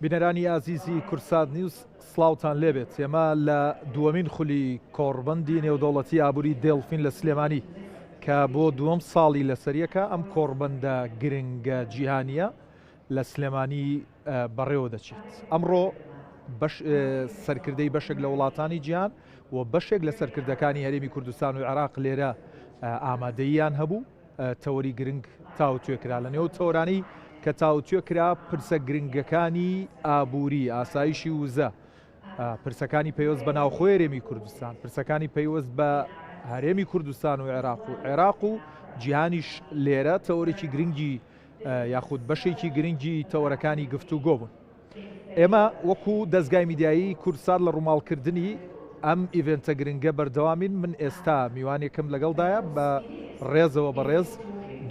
بینەرانی ئازیزی کورسات نیوز سلااوان لێبێت ئێمە لە دووەمین خولی کۆڕبەندی نێودەوڵەتی ئابووری دێڵفین لە سلێمانی کە بۆ دووەم ساڵی لەسەریەکە ئەم کۆڕبەندە گرنگە جیهانیە لە سلێمانی بەڕێوە دەچێت. ئەمڕۆ سەرکردەی بەشێک لە وڵاتانی جیهان و بەشێک لە سەرکردەکانی هەرێمی کوردستان و عێراق لێرە ئامادەییان هەبوو تەوەری گرنگ تاوتوێکرا لە نێو تەورانی کە تاوتوێکرا پرسە گرنگەکانی ئابووری ئاسایشی وزە، پرسەکانی پەیوەست بە ناوخۆی هەرێمی کوردستان، پرسەکانی پەیوەست بە هەرێمی کوردستان و عێراق و جیهانیش لێرە تەوەرێکی گرنگی یاخود بەشێکی گرنگی تەوەرەکانی گفتوگۆ بوون. ئێمە وەکو دەستگای میدیایی کورسات لە ڕووماڵکردنی ئەم ئیڤنتە گرنگە بەردەوامین. من ئێستا میوانێکم لەگەڵدایە بە ڕێزەوە بەڕێز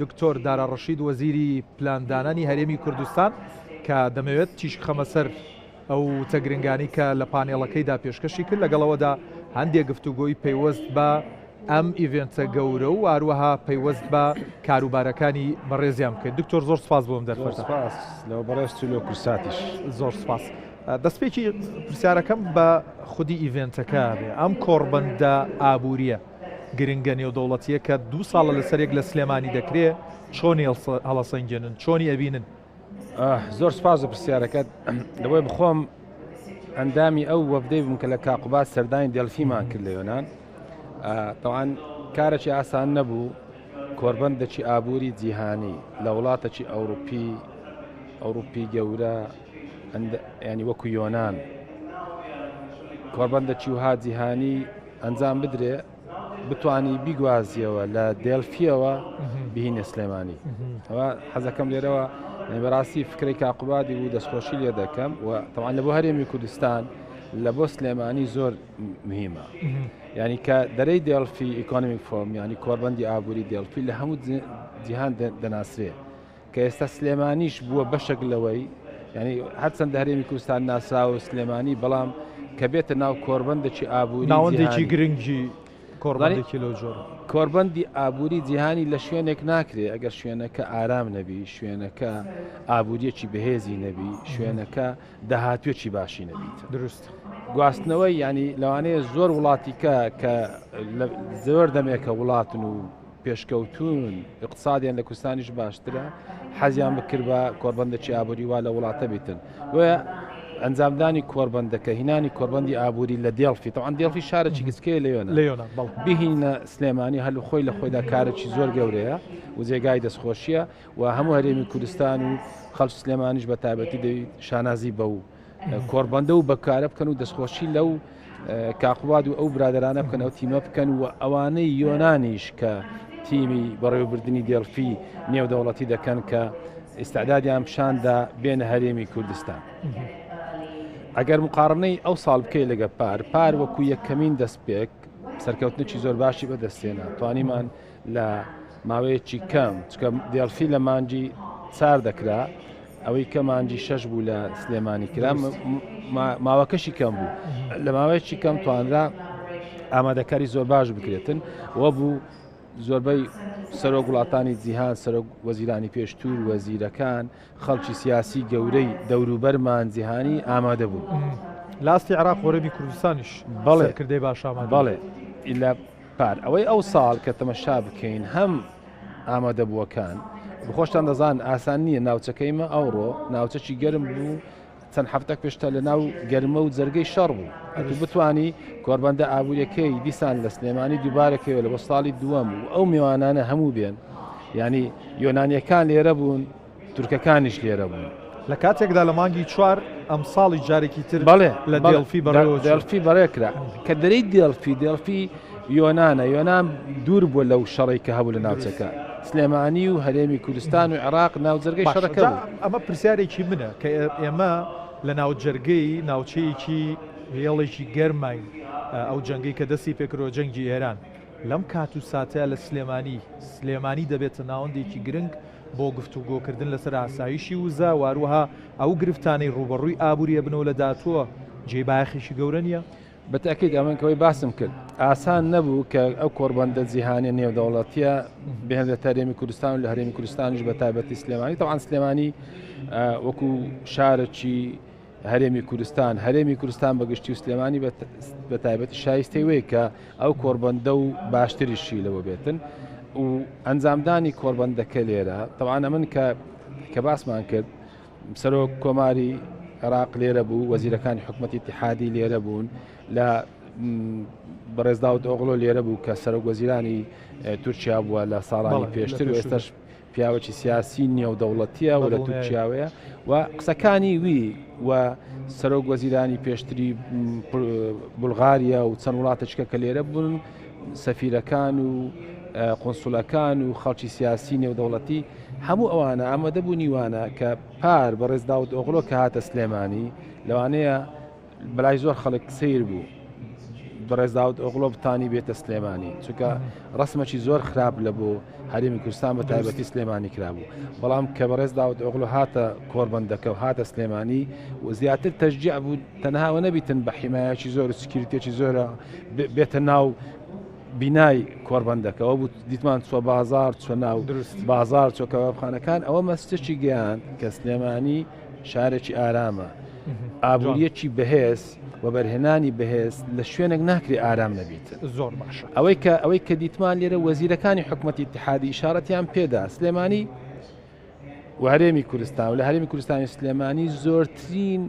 دکتۆر دارا ڕەشید وەزیری پلاندانانی هەرێمی کوردستان کە دەمەوێت تیش خەمە سەر ئەو تەگرنگانی کە لە پانێڵەکەیدا پێشکەشی کرد لەگەڵەوەدا هەندێک گفتوگۆی پەیوەست بە ئەم ئیڤنتە گەورە و هەروەها پەیوەست بە کاروبارەکانی بەڕێزیان بکەیت. دکتۆر زۆر سپاس بۆم دەرفەتە. لەو بەڕێست و لە کورساتیش زۆر سپاس. دەستپێکی پرسیارەکەم بە خودی ئیڤنتەکە بێ ئەم کۆڕبەندە ئابووریە گرنگە نێودەوڵەتیە کە دوو ساڵە لەسەرێک لە سلێمانی دەکرێت چۆنی هەڵەسەنگێنن چۆنی ئەبینن؟ زۆر سپاس بە پرسیارەکەت لەوەی بخۆم ئەندامی ئەو وەفدەی بووم کە لە کاقوبات سەردانی دێڵفیمان کرد لە یۆنان. تەوان کارێکی ئاسان نەبوو کۆڕبەندێکی ئابووری جیهانی لە وڵاتێکی ئەوروپی گەورە ینی وەکو یۆنان کۆڕبەندێکی وها جیهانی ئەنجام بدرێ بتوانی بیگوازیەوە لە دێڵفیەوە بهینە سلێمانی. ئەوە حەزەکەم لێرەوە بەڕاستی فکرەی کاقوباتی بوو دەستخۆشی لێ دەکەم و تەوان لە بۆ هەرێمی کوردستان لە بۆ سلێمانی زۆر مهمە. ینی کە دەرەی دێڵفی ئیکۆنمیک فۆرم ینی کۆڕبەندی ئابووری دێڵفی لە هەموو جیهان دەناسرێ کە ئێستا سلێمانیش بووە بەشێک لەوەی ینی هەرچەندە هەرێمی کوردستان ناسراوە سلێمانی بەڵام کە بێتە ناو کۆڕبەندێکی ئابووری ناوەندێکی گرنگی کۆڕبەندێکی لەو جۆرە. کۆڕبەندی ئابووری جیهانی لە شوێنێک ناکرێ ئەگەر شوێنەکە ئارام نەبی، شوێنەکە ئابووریەکی بەهێزی نەبی، شوێنەکە داهاتوێکی باشی نەبیت. دروست. گواستنەوەی ینی لەوانەیە زۆر وڵاتیکە کە زۆر دەمێکە وڵاتن و پێشکەوتون اقتصادیان لە کوردستانیش باشترە حەزیان بکرد بە کۆڕبەندێکی ئابووری وا لە وڵاتە بیتن. وە ئەنجامدانی کۆڕبەندەکە هینانی کۆڕبەندی ئابووری لە دێڵفی تەوان دێڵفی شارێکی گسکەیە لە یۆنان بهینە سلێمانی هەلو خۆی لە خۆیدا کارێکی زۆر گەورەیە و جێگای دەستخۆشیە و هەموو هەرێمی کوردستان و خەڵک سلێمانیش بە تایبەتی دەوێت شانازی بە و کۆڕبەندە و بەکارە بکەن و دەستخۆشی لەو کاقوباد و ئەو برادرانە بکەن ئەو تیمە بکەن و ئەوانەی یۆنانیش کە تیمی بەڕێوەبردننی دێڵفی نێودەوڵەتی دەکەن کە ئێستاعدادیان پیشاندا بێنە هەرێمی کوردستان. ئەگەر مقارنەی ئەو ساڵ بکەی لەگە پار وەکو یەکەمین دەستپێک سەرکەوتنێکی زۆر باشی بەدەستێنە توانیمان لە ماوەیەکی کەم چکە دێڵفی لە مانجی 4 دەکرا ئەوەی کە مانجی 6 بوو لە سلێمانی کرا ماوەکەشی کەم بوو لە ماوەیەکی کەم توانرا ئامادەکاری زۆر باش بکرێتن وە بوو زۆربەی سەرۆک وڵاتانی جیهان سەرۆک وەزیرانی پێشتوور وەزیرەکان خەڵکی سیاسی گەورەی دەوروبەرمان جیهانی ئامادە بوو. لاستی عێراق وەرەمی کوردستانیش کردەی باش ئامادە بەڵێ ئیلا پار ئەوەی ئەو ساڵ کە تەمەشا بکەین هەم ئامادەبووەکان بخۆشتان دەزان ئاسان نییە ناوچەکەیمە ئەوڕۆ ناوچەکی گەرم بوو چەند هەفتێک پێشتە لە ناو گەرمە و جەرگەی شەڕ بوو بتوانی کۆڕبەندە ئابووریەکەی دیسان لە سلێمانی دووبارەکەوە لە بۆ ساڵی دووەم و ئەو میوانانە هەموو بێن ینی یۆنانیەکان لێرە بوون تورکەکانیش لێرە بوون لە کاتێکدا لە مانگی 4 ئەم ساڵی جارێکی تر لە دێڵفی بەڕێکرا کە دەرەی دێڵفی یۆنان دوور بووە لەو شەڕی کە هەبوو لە ناوچەکە سلێمانی و هەرێمی کوردستان و عێراق ناوجەرگەی شەڕەکە بوو. ئەمە پرسیارێکی منە کە ئێمە لە ناوجەرگەی ناوچەیەکی هێڵێکی گەرمین ئەو جەنگەی کە دەستی پێکرۆ جەنگی ئێران لەم کات و ساتەیە لە سلێمانی دەبێتە ناوەندێکی گرنگ بۆ گفتوگۆکردن لەسەر ئاسایشی وزە واروها ئەو گرفتانەی ڕوبەڕووی ئابووریە بنەوە لە داتووە جێباخیشی گەورە نییە؟ بەتاکید ئەمەکەوەی باسم کرد ئاسان نەبوو کە ئەو کۆڕبەندە جیهانی نێودەوڵەتیە بێن لە هەرێمی کوردستان و لە هەرێمی کوردستانیش بە تایبەتی سلێمانی تەوان سلێمانی وەکو شارێکی هەرێمی کوردستان بەگشتی و سلێمانی بە تایبەتی شایستەی وەیە کە ئەو کۆربەندە و باشتریشی لەوە بێتن و ئەنجامدانی کۆربەندەکە لێرە تەوانە من کە باسمان کرد سەرۆک کۆماری عێراق لێرە بوو وەزیرەکانی حکومەتی اتحادی لێرە بوون لە بەڕێز داود ئۆغڵۆ لێرە بوو کە سەرۆک وەزیرانی تورکیا بووە لە ساڵانی پێشتر و ئێستاش پیاوەکی سیاسی نییە و دەوڵەتیە و لە تورکیاوەیە و قسەکانی وی و سەرۆک وەزیرانی پێشتری بولغاریا و چەند وڵاتەچکە کە لێرە بوون سەفیرەکان و قۆنسوڵەکان و خەڵکی سیاسی نێودەوڵەتی هەموو ئەوانە ئامادە بوونیوانە کە پار بەڕێز داود ئۆغڵۆ کە هاتە سلێمانی لەوانەیە بەلای زۆر خەڵک سیر بوو بەڕێز داود ئۆغڵۆ بتانی بێتە سلێمانی چونکە ڕسمەکی زۆر خراپ لە بۆ هەرێمی کوردستان بە تایبەتی سلێمانی کرابوو بەڵام کە بەڕێز داود ئۆغڵۆ هاتە کۆربەندەکە و هاتە سلێمانی و زیاتر تەشجیع بوو تەنهاوە نەبیتن بە حیمایەکی زۆر و سکیوریتێکی زۆرە بێتە ناو بینای کۆربەندەکەەوە بوو دیتمان چوە بازار چوە ناو بازار چۆ کەوابخانەکان ئەوە مەستێکی گەیان کە سلێمانی شارێکی ئارامە ئابوووریەکی بەهێز و بەرهێنانی بەهێز لە شوێنێک ناکری ئارام نەبیت زۆر باشە ئەوەی کە دیتمان لێرە وەزیرەکانی حکومەتی اتحادی ئیشارەتیان پێدا سلێمانی و هەرێمی کوردستان و لە هەرێمی کوردستانی سلێمانی زۆرترین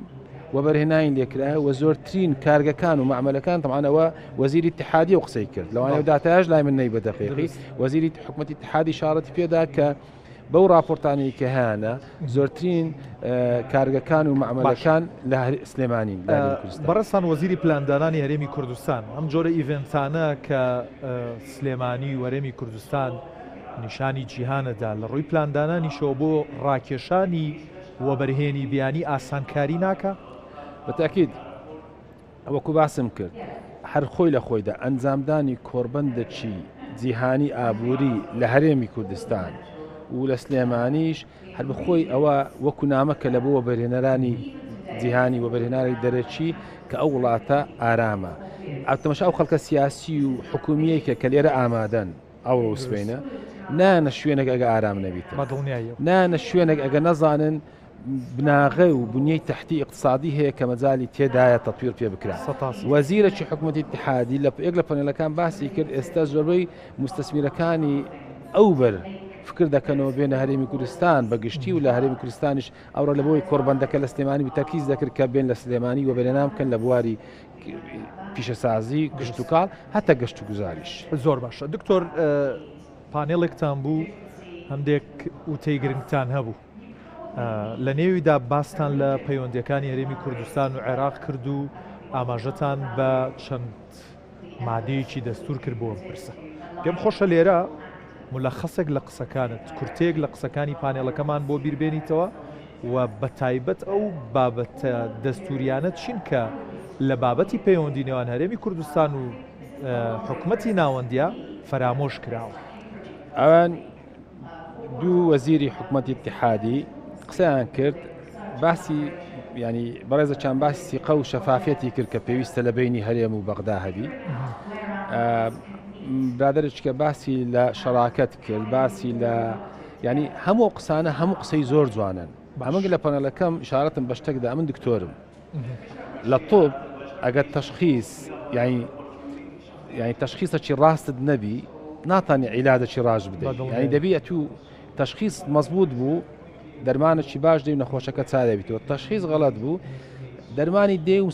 و بەرهێنانی لێکرا و زۆرترین کارگەکان و معمەلەکان تەمانەوە وەزیری اتحادی و قسەی کرد لەوانەیە داتایش لای من نەی بەدەقیقی وەزیری حکومەتی اتحادی ئیشارەتی پێدا کە بەو راپۆرتانی کە هیانە زۆرترین کارگەکان و معمەلەکان لە سلێمانین بەڕستان وەزیری پلاندانانی هەرێمی کوردستان ئەم جۆرە ئیڤنتانە کە سلێمانی و هەرێمی کوردستان نیشانی جیهانەدا لە ڕووی پلاندانانیشەوە بۆ ڕاکێشانی وەبەرهێنی بیانی ئاسانکاری ناکە بەتاکید ئەوەکو باسم کرد هەر خۆی لە خۆیدا ئەنجامدانی کۆربەندێکی جیهانی ئابووری لە هەرێمی کوردستان و لە سلێمانیش هەر بخۆی ئەوە وەکو نامەکە لە بۆ وەبەرهێنەرانی جیهانی وەبەرهێناری دەرەچی کە ئەو وڵاتە ئارامە ئەتەمەش ئەو خەڵکە سیاسی و حکومیەکە کە لێرە ئامادەن ئەو ڕووسبینە نانە شوێنێک ئەگە ئارام نەبیت نانە شوێنێک ئەگە نەزانن بناغە و بنیەی تحتی اقتصادی هەیە کە مەجای تێدایە تەطویر پێ بکرا وەزیرەکی حکومەتی اتحادی لە یەک لە پەنێلەکان باسی کرد ئێستا زۆربەی مستەسمیرەکانی ئەو بەر فکر دەکەنەوە بێنە هەرێمی کوردستان بەگشتی و لە هەرێمی کوردستانیش ئەوڕە لە بۆی کۆربەندەکە لە سلێمانی بتەرکیز دەکرد کە بێن لە سلێمانی و بەرهێنان بکەن لە بواری پیشەسازی گشت و کاڵ هەتە گەشت و گوزاریش زۆر باشە دکتۆر پانێڵێکتان بوو هەندێک وتەی گرنگتان هەبوو لە نێویدا باستان لە پەیوەندیەکانی هەرێمی کوردستان و عێراق کرد و ئاماژەتان بە چەند مادەیەکی دەستور کرد بۆ پرسە پێم خۆشە لێرە مولەخەسێک لە قسەکانت کورتێک لە قسەکانی پانێڵەکەمان بۆ بیربێنیتەوە و بە تایبەت ئەو بابەتە دەستوریانە چین کە لە بابەتی پەیوەندی نێوان هەرێمی کوردستان و حکومەتی ناوەندیە فەرامۆش کراوە ئەوان دوو وەزیری حکومەتی اتحادی قسەیان کرد باسی ینی بەڕێزە چند باسی سیقە و شەفافەتی کرد کە پێویستە لە بینی هەرێم و بەغدا هەبی برادرێکە باسی لە شەراکەت کرد باسی لە ینی هەموو قسانە هەموو قسەی زۆر جوانن ئەمەگە لە پەنەلەکەم ئشارەتم بە شتێکدا من دکتۆرم لە تۆب ئەگەر تەشخیص یعنی تەشخیصەکی ڕاستت نەبی ناتانی عیلادێکی ڕاش بدەیت یعنی دەبێت تو تەشخیص مەزبوط بوو دەرمانێکی باش دێ و نەخۆشەکە چادەبیتەوە تەشخیص غەڵەت بوو دەرمانی دێ و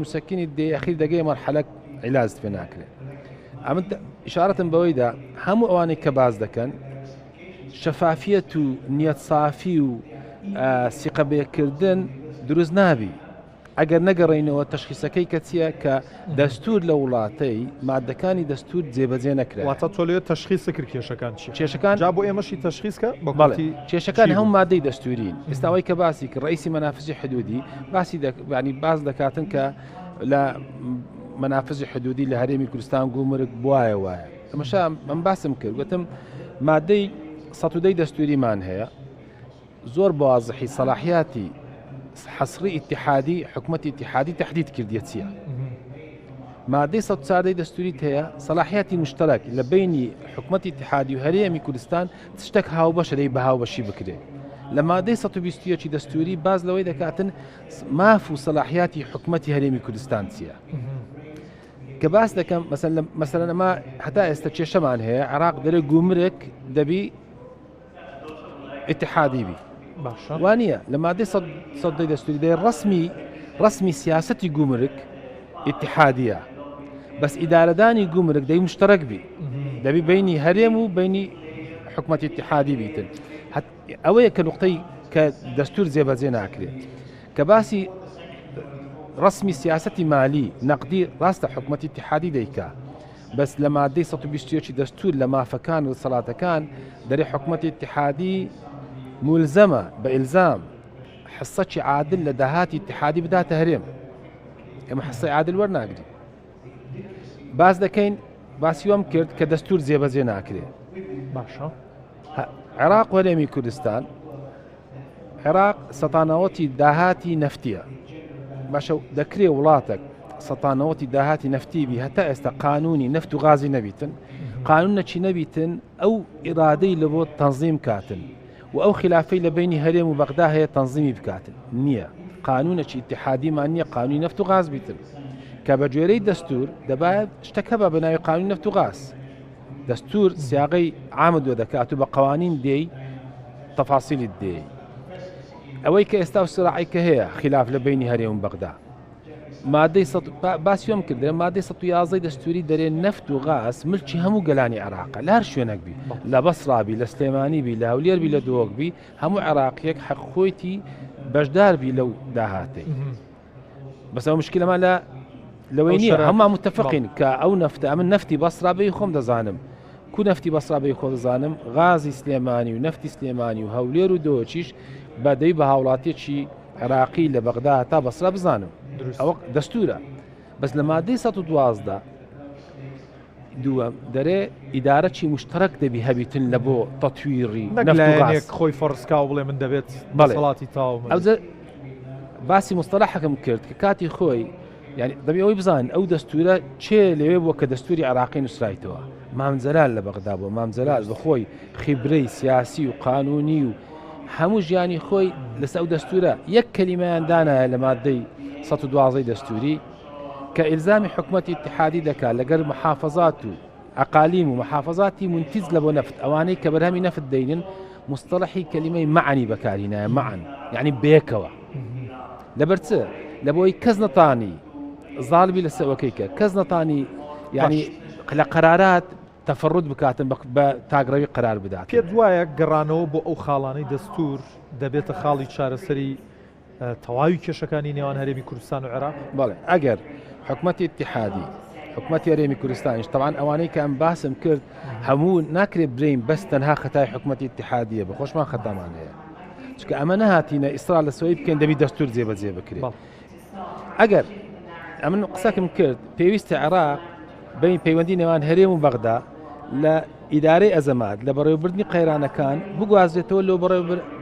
مسەکنی دێ ئەخیر دەگەی مەرحەلەک عیلاجت پێ ناکرێت ئەمن ئشارەتم بەوەیدا هەموو ئەوانەی کە باز دەکەن شەفافیەت و نیەت سافی و سیقەبێکردن دروست نابی ئەگەر نەگەڕێینەوە تەشخیصەکەی کە چییە کە دەستور لە وڵاتەی مادەکانی دەستور جێبەجێ نەکرێت واتە تۆلێت تەشخیص کرد کێشەکان کێشەکان جا بۆ ئێمەشی تەشخیصکە کێشەکان هەموو مادەی دەستورین ئێستاوەی کە باسی کرد ڕئیسی مەنافزی حدودی باز دەکاتن کە لە منافزی حدودی لە هەرێمی کوردستان گومرگ بواە وایە ئەمەش من باسم کرد گوتم مادەی ١٠٠ دەستوریمان هەیە زۆر بوازحی سەلاحیاتی حەسری اتحادی حکومەتی اتحادی تهدید کردیە چییە مادەی ١٠٤ دەستوریت هەیە سەلاحیاتی مشتەرەک لە بینی حکومەتی اتحادی و هەرێمی کوردستان شتێک هاوبەشە دەی بە هاوبەشی بکرێت لە مادەی 120 دەستوری باز لەوەی دەکاتن ماف و سەلاحیاتی حکومەتی هەرێمی کوردستان چییە کە باس دەکەم مەسەلەن ئەمە هەتا ئێستا کێشەمان هەیە عێراق دەرێ گومرک دەبی اتحادی بی وانە لە مادەی 100 دەستوری دەی ڕسمی سیاسەتی گومرک اتحادیە بەس ئیدارەدانی گومرک دەی مشتەرەک بی دەبی بینی هەرێم و بینی حکومەتی اتحادی بیتن ئەوەیە کە نقطەی کە دەستور جێبەجێ ناکرێت کە باسی ڕسمی سیاسەتی مالی نەقدی ڕاستە حکومەتی اتحادی دەیکا بەس لە مادەی 120 دەستور لە مافەکان و سەڵاتەکان دەرێ حکومەتی اتحادی مولزەمە بە ئیلزام حسەی عادل لە داهاتی اتحادی بداتە هەرێم ئەمە حسەی عادل وەرناگرین باز دەکەین باسیوەم کرد کە دەستور جێبەجێ ناکرێت باشە عێراق وەرێمی کوردستان عێراق سەتانەوەتی داهاتی نەفتیە باشە دەکرێ وڵاتێک سەتانەوەتی داهاتی نەفتی بی هەتا ئێستا قانونی نەفت و غازی نەبیتن قانون نەچی نەبیتن ئەو ئیرادەی لە بۆ تەنظیم کاتن و ئەو خلافەی لە بینی هەرێم و بەغدا هەیە تەنظیمی بکاتن نییە قانونەکی اتحادیمان نییە قانونی نەفت و غاز بیتن کە بە گوێرەی دەستور دەبایە شتەکە بە بەناوی قانونی نەفت و غاز دەستور سیاغەی عامدوە دەکات و بە قوانین دێی تەفاسیلی دێی ئەوەی کە ئێستا و سراعی کە هەیە خلاف لە بینی هەرێم و بەغدا مادەی باسیۆم کردن مادەی 111 دەستوری دەرێ نەفت و غاز ملکی هەموو گەلانی عێراقە لە هەر شوێنێک بی لە بەسڕابی لە سلێمانی بی لە هەولێر بی لە دۆک بی هەموو عێراقیەک حەق خۆیتی بەشدار بی لەو داهاتەی بەس ئەو مشکلەمان لەوەی نییە هەموو متفقین کە ئەو نەفتە ئەمن نەفتی بەسڕابی خۆم دەزانم کو نەفتی بەسڕابی خۆ دەزانم غازی سلێمانی و نەفتی سلێمانی و هەولێر و دۆچیش بەدەی بە هاوڵاتیەکی عێراقی لە بەغدا تا بەسرا بزانم ئەوە دەستورە بەس لە مادەی 112 دووەم دەرێ ئیدارەکی مشتەرەک دەبی هەبیتن لە بۆ تەتویری نەک خۆی فەڕسکا و بڵێ من دەبێت بەڵاتی تاو باسی مستەلاحەکەم کرد کە کاتی خۆی یعنی دەبی ئەوەی بزانین ئەو دەستورە چێ لەوێ بووە کە دەستوری عێراقی نووسرایتەوە مامجەلال لە بەغدا بووە مامجەلال بەخۆی خیبرەی سیاسی و قانونی و هەموو ژیانی خۆی لەسەر ئەو دەستورە یەک کەلیمەیان دانایە لە مادەی 112 دەستوری کە ئیلزامی حکومەتی اتحادی دەکات لەگەر محافظات و ئەقالیم و محافظاتی منتیز لە بۆ نەفت ئەوانەی کە بەرهەمی نەفت دەینن مستەڵحی کەلیمەی معنی بەکارینایە معن یعنی بێکەوە لەبەر چ لە بۆی کەس نەتانی زاڵبی لە سەوەکەی کە کەس نەتانی یعنی لە قەرارات تەفەڕوت بکاتن بە تاگڕەوی قرار بدات پێت وایە گەڕانەوە بۆ ئەو خاڵانەی دەستور دەبێتە خاڵی چارەسەری تەواوی کێشەکانی نێوان هەرێمی کوردستان و عێراق بەڵێ ئەگەر حکومەتی اتحادی حکومەتی هەرێمی کوردستانیش تەوان ئەوانەی کە ئەم باسم کرد هەموو ناکرێت برین بەس تەنها خەتای حکومەتی اتحادیە بە خۆشمان خەتامان هەیە چکە ئەمە نەهاتینە ئیسرا لە سۆی بکەین دەبی دەستور جێبەجێ بکرێت ئەگەر ئەمن قسەکم کرد پێویستە عێراق بین پەیوەندی نێوان هەرێم و بەغدا لە ئیدارەی ئەزەمات لە بەڕێوەبردنی قەیرانەکان بگوازرێتەوە لەو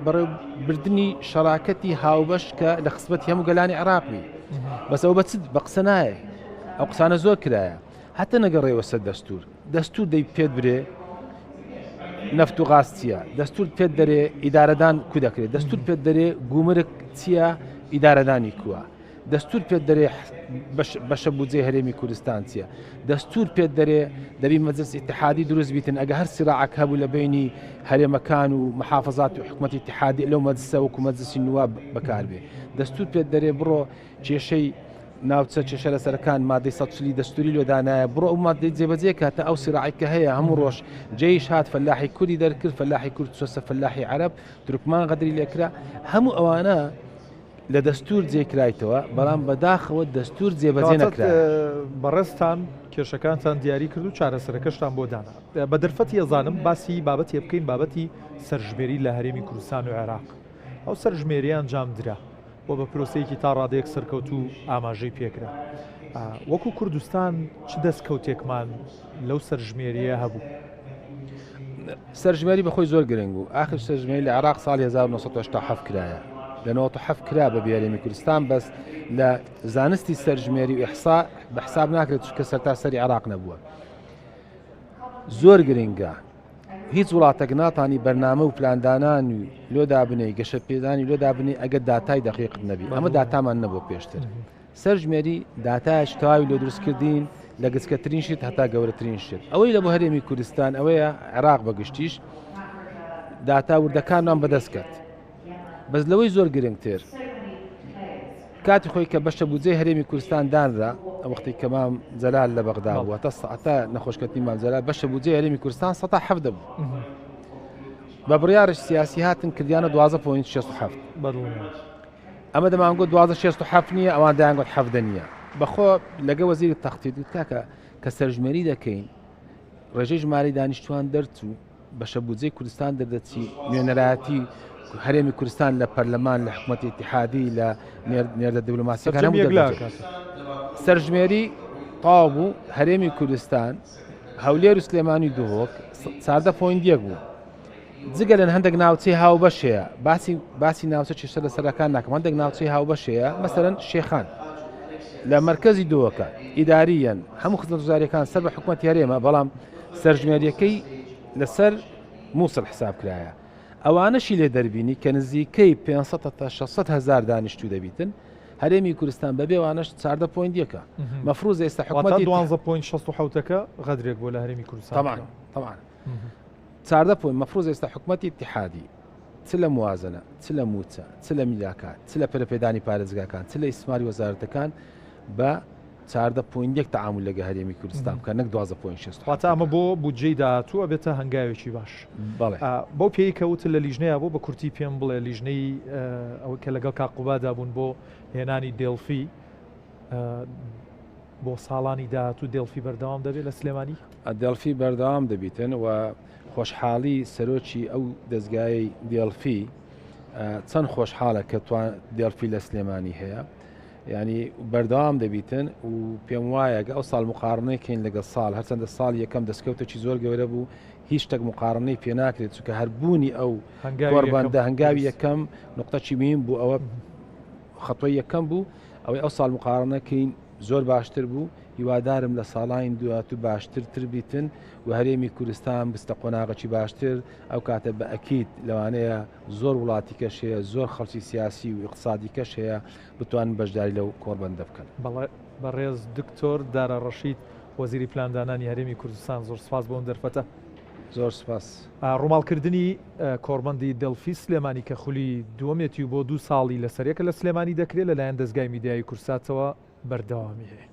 بەڕێوەبردنی شەراکەتی هاوبەش کە لە خزمەتی هەموو گەلانی عێراقی بەس ئەو بە قسە نایە ئەو قسانە زۆر کرایە هەتە نەگەڕێەوە سەر دەستور دەی پێت برێ نەفت و غاز چییە دەستور پێت دەرێ ئیدارەدان کو دەکرێت دەستور پێت دەرێ گومرک چییە ئیدارەدانی کووە دەستور پێت دەرێ بەشە بودجێ هەرێمی کوردستان چییە دەستور پێت دەرێ دەبی مەجلس اتحادی دروست بیتن ئەگە هەر سراعەک هەبوو لە بینی هەرێمەکان و محافظات و حکومەتی اتحادی لەو مەجلسە وەکو مەجلسی نواب بەکاربێ دەستور پێت دەرێ بڕۆ کێشەی ناوچە کێشە لەسەرەکان مادەی 140 دەستوری لۆدانایە بڕۆ ئەو مادەی جێبەجێ کاتە ئەو سراعەی کە هەیە هەموو ڕۆژ جێیش هات فەلاحی کوردی دەرکرد فەلاحی کورد سۆسە فەلاحی عەرەب تورکمان غەدری لێکرا هەموو ئەوانە لە دەستور جێکرایتەوە بەڵام بەداخەوە دەستور جێبەجێ نەکرا بەڕێستان کێشەکانتان دیاری کرد و چارەسەرەکەشتان بۆ دانا بە دەرفەتی ئەزانم باسی بابەتی بکەین بابەتی سەرژمێری لە هەرێمی کوردستان و عێراق ئەو سەرژمێریان جامدرا بۆ بە پرۆسەیەکی تا ڕادەیەک سەرکەوت و ئاماژەی پێکرا وەکو کوردستان چ دەستکەوتێکمان لەو سەرژمێریە هەبوو سەرژمێری بەخۆی زۆر گرنگ بوو ئاخر سەرژمێری لە عێراق ساڵی 1970 کرایە لە 97 کرا بە هەرێمی کوردستان بەس لە زانستی سەرژمێری و ئیحسا بە حساب ناکرێت کە سەرتاسەری عێراق نەبووە زۆر گرنگە هیچ وڵاتێک ناتانی بەرنامە و پلاندانان و لۆدا بنەی گەشە پێدانی لۆدا بنی ئەگەر داتای دقیق نەبی ئەمە داتامان نەبوو پێشتر سەرژمێری داتایش تەواوی لۆ دروستکردین لە گچکەترین شت هەتا گەورەترین شت ئەوەی لە بۆ هەرێمی کوردستان ئەوەیە عێراق بەگشتیش داتا وردەکانمان بەدەست کرد بەس لەوەی زۆر گرنگتر کاتی خۆی کە بەشە بودجەی هەرێمی کوردستان دانرا وەختی کە مام جەلال لە بەغدا بووە تا نەخۆشکەتی مام جەلال بەشە بودجەی هەرێمی کوردستان 170 بوو بە بڕیارش سیاسی هاتن کردیانە 12.67 ئەمە دەمانگوت 12.67 نییە ئەوان دایانگوت 7 نییە بەخۆ لەگە وەزیری تەختیت کاکە کە سەرژمێری دەکەین ڕێژەی ژمارەی دانیشتوان دەرچوو بەشە بودجەی کوردستان دەردەچی نوێنەرایەتی هەرێمی کوردستان لە پەرلەمان لە حکوومەتی اتحادی لە نێردە دیبلۆماسیەکان هەموو سەرژمێری تەواو بوو هەرێمی کوردستان هەولێر و سلێمانی دووهۆک 14.1 بوو جگە لەن هەندێک ناوچەی هاوبەشەیە باسی ناوچە چێشتە لە سەرەکان ناکەم هەندێک ناوچەی هاوبەشەیە مەسەرەن شێخان لە مرکزی دووەکە ئیداریەن هەموو خزمەتگوزاریەکان سەر بە حکوومەتی هەرێمە بەڵام سەرژمێریەکەی لەسەر مووسڵ حساب کرایە ئەوانەشی لێ دەربینی کە نزیکەی 500 تا 600 هزار دانیشتوو دەبیتن هەرێمی کوردستان بەبێ وانەش 14.1 مەفروض ئێستا حکوومەتی 12.67ەکە غەدرێک بۆ لە هەرێمی کوردستان طبعا 14 مەفروض ئێستا حکوومەتی اتحادی چ لە موازنە چ لە موچە چ لە میلاکات چ لە پەرەپێدانی پارێزگاکان چ لە ئیسماری وەزارەتەکان بە 14.1 تعامل لەگە هەرێمی کوردستان بکە نەک 12.6 واتە ئەمە بۆ بودجەی داهاتوو ئەبێتە هەنگاوێکی باش بۆ پێی کەوت لە لیژنەیە بۆ بە کورتی پێم بڵێ لیژنەی ئەوە کە لەگەڵ کاقوبادا بوون بۆ هێنانی دێڵفی بۆ ساڵانی داهاتوو دێڵفی بەردەوام دەبێت لە سلێمانی دێڵفی بەردەوام دەبیتن و خۆشحاڵی سەرۆکی ئەو دەستگای دێڵفی چەند خۆشحاڵە کە دێڵفی لە سلێمانی هەیە ینی بەردەوام دەبیتن و پێم وایە ئەو ساڵ مقارنەیەکەین لەگەڵ ساڵ هەرچەندە ساڵ یەکەم دەستکەوتێکی زۆر گەورە بوو هیچ شتێک مقارنەی پێ ناکرێت چونکە هەربوونی ئەو قۆرباندە هەنگاوی یەکەم نقطەی مهم بوو ئەوە خەتۆی یەکەم بوو ئەوەی ئەو ساڵ مقارنەکەین زۆر باشتر بوو هیوادارم لە ساڵین دواتوو باشتر بیتن و هەرێمی کوردستان بستە قۆناغەکی باشتر ئەو کاتە بە ئەکید لەوانەیە زۆر وڵاتی کەش هەیە زۆر خەڵکی سیاسی و اقتصادی کەش هەیە بتوانن بەشداری لەو کۆربەندە بکەن بەڕێز دکتۆر دارە ڕەشید وەزیری پلاندانانی هەرێمی کوردستان زۆر سپاس بۆ دەرفەتە زۆر سپاس ڕووماڵکردنی کۆربەندی دڵفی سلێمانی کە خولی دووەمێتی و بۆ 2 ساڵی لەسەرێکە لە سلێمانی دەکرێت لەلایەن دەستگای میدیایی کورساتەوە بەردەوامی هەیە